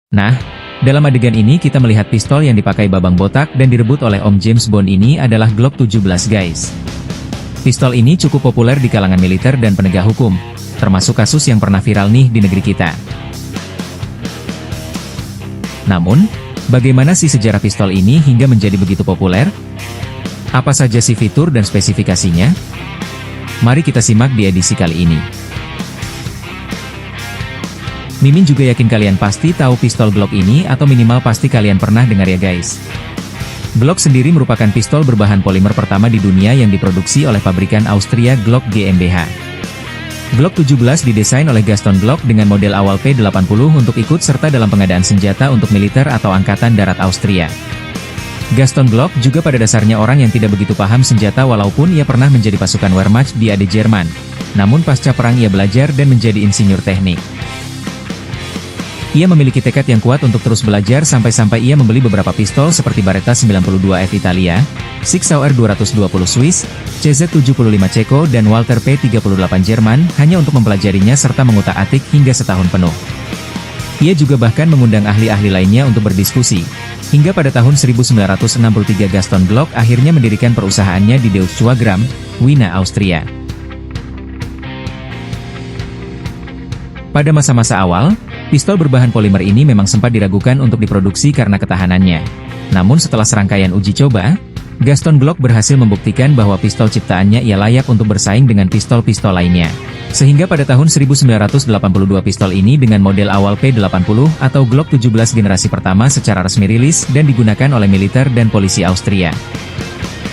Nah, dalam adegan ini kita melihat pistol yang dipakai Babang Botak dan direbut oleh Om James Bond ini adalah Glock 17 guys. Pistol ini cukup populer di kalangan militer dan penegak hukum, termasuk kasus yang pernah viral nih di negeri kita. Namun, bagaimana sih sejarah pistol ini hingga menjadi begitu populer? Apa saja sih fitur dan spesifikasinya? Mari kita simak di edisi kali ini. Mimin juga yakin kalian pasti tahu pistol Glock ini atau minimal pasti kalian pernah dengar ya guys. Glock sendiri merupakan pistol berbahan polimer pertama di dunia yang diproduksi oleh pabrikan Austria Glock GmbH. Glock 17 didesain oleh Gaston Glock dengan model awal P80 untuk ikut serta dalam pengadaan senjata untuk militer atau angkatan darat Austria. Gaston Glock juga pada dasarnya orang yang tidak begitu paham senjata walaupun ia pernah menjadi pasukan Wehrmacht di AD Jerman. Namun pasca perang ia belajar dan menjadi insinyur teknik. Ia memiliki tekad yang kuat untuk terus belajar sampai-sampai ia membeli beberapa pistol seperti Beretta 92F Italia, Sig Sauer 220 Swiss, CZ75 Ceko dan Walther P38 Jerman hanya untuk mempelajarinya serta mengutak-atik hingga setahun penuh. Ia juga bahkan mengundang ahli-ahli lainnya untuk berdiskusi. Hingga pada tahun 1963 Gaston Glock akhirnya mendirikan perusahaannya di Deutsche-Wagram, Wiener, Austria. Pada masa-masa awal, pistol berbahan polimer ini memang sempat diragukan untuk diproduksi karena ketahanannya. Namun setelah serangkaian uji coba, Gaston Glock berhasil membuktikan bahwa pistol ciptaannya ia layak untuk bersaing dengan pistol-pistol lainnya. Sehingga pada tahun 1982 pistol ini dengan model awal P80 atau Glock 17 generasi pertama secara resmi rilis dan digunakan oleh militer dan polisi Austria.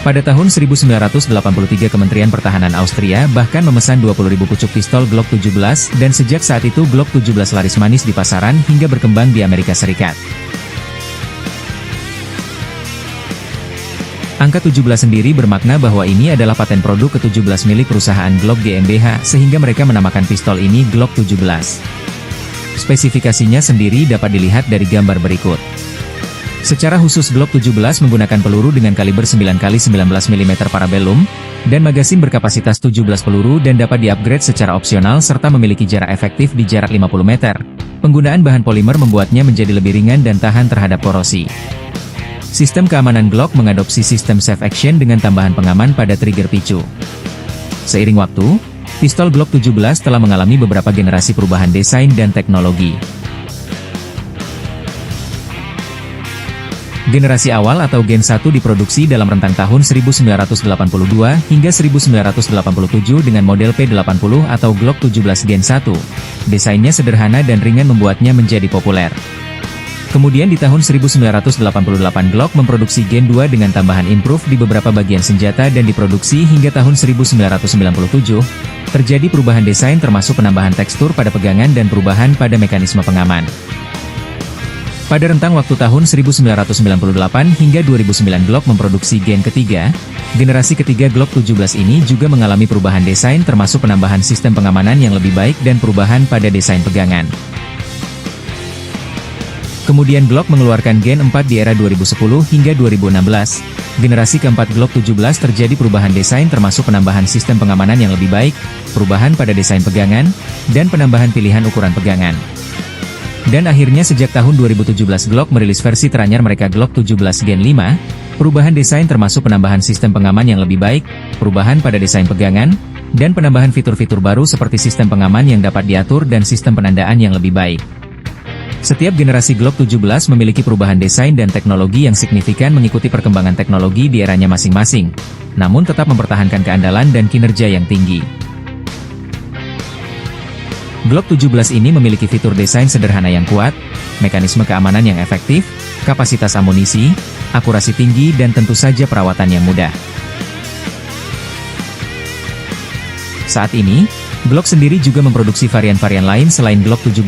Pada tahun 1983 Kementerian Pertahanan Austria bahkan memesan 20.000 pucuk pistol Glock 17 dan sejak saat itu Glock 17 laris manis di pasaran hingga berkembang di Amerika Serikat. Angka 17 sendiri bermakna bahwa ini adalah paten produk ke-17 milik perusahaan Glock GmbH sehingga mereka menamakan pistol ini Glock 17. Spesifikasinya sendiri dapat dilihat dari gambar berikut. Secara khusus Glock 17 menggunakan peluru dengan kaliber 9x19 mm parabellum, dan magasin berkapasitas 17 peluru dan dapat di-upgrade secara opsional serta memiliki jarak efektif di jarak 50 meter. Penggunaan bahan polimer membuatnya menjadi lebih ringan dan tahan terhadap korosi. Sistem keamanan Glock mengadopsi sistem Safe Action dengan tambahan pengaman pada trigger picu. Seiring waktu, pistol Glock 17 telah mengalami beberapa generasi perubahan desain dan teknologi. Generasi awal atau Gen 1 diproduksi dalam rentang tahun 1982 hingga 1987 dengan model P80 atau Glock 17 Gen 1. Desainnya sederhana dan ringan membuatnya menjadi populer. Kemudian di tahun 1988 Glock memproduksi Gen 2 dengan tambahan improve di beberapa bagian senjata dan diproduksi hingga tahun 1997. Terjadi perubahan desain termasuk penambahan tekstur pada pegangan dan perubahan pada mekanisme pengaman. Pada rentang waktu tahun 1998 hingga 2009 Glock memproduksi Gen ketiga. Generasi ketiga Glock 17 ini juga mengalami perubahan desain termasuk penambahan sistem pengamanan yang lebih baik dan perubahan pada desain pegangan. Kemudian Glock mengeluarkan Gen 4 di era 2010 hingga 2016. Generasi keempat Glock 17 terjadi perubahan desain termasuk penambahan sistem pengamanan yang lebih baik, perubahan pada desain pegangan, dan penambahan pilihan ukuran pegangan. Dan akhirnya sejak tahun 2017 Glock merilis versi teranyar mereka Glock 17 Gen 5, perubahan desain termasuk penambahan sistem pengaman yang lebih baik, perubahan pada desain pegangan, dan penambahan fitur-fitur baru seperti sistem pengaman yang dapat diatur dan sistem penandaan yang lebih baik. Setiap generasi Glock 17 memiliki perubahan desain dan teknologi yang signifikan mengikuti perkembangan teknologi di eranya masing-masing, namun tetap mempertahankan keandalan dan kinerja yang tinggi. Glock 17 ini memiliki fitur desain sederhana yang kuat, mekanisme keamanan yang efektif, kapasitas amunisi, akurasi tinggi dan tentu saja perawatan yang mudah. Saat ini, Glock sendiri juga memproduksi varian-varian lain selain Glock 17,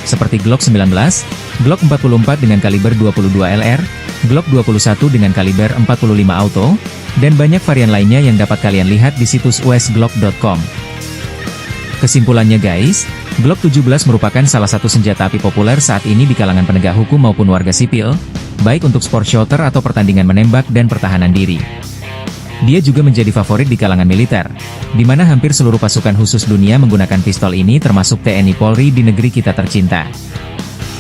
seperti Glock 19, Glock 44 dengan kaliber 22 LR, Glock 21 dengan kaliber 45 auto, dan banyak varian lainnya yang dapat kalian lihat di situs usglock.com. Kesimpulannya guys, Glock 17 merupakan salah satu senjata api populer saat ini di kalangan penegak hukum maupun warga sipil, baik untuk sport shooter atau pertandingan menembak dan pertahanan diri. Dia juga menjadi favorit di kalangan militer, di mana hampir seluruh pasukan khusus dunia menggunakan pistol ini termasuk TNI Polri di negeri kita tercinta.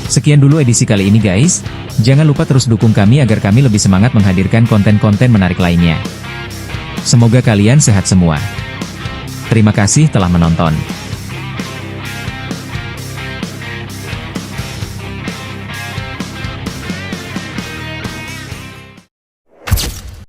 Sekian dulu edisi kali ini guys, jangan lupa terus dukung kami agar kami lebih semangat menghadirkan konten-konten menarik lainnya. Semoga kalian sehat semua. Terima kasih telah menonton.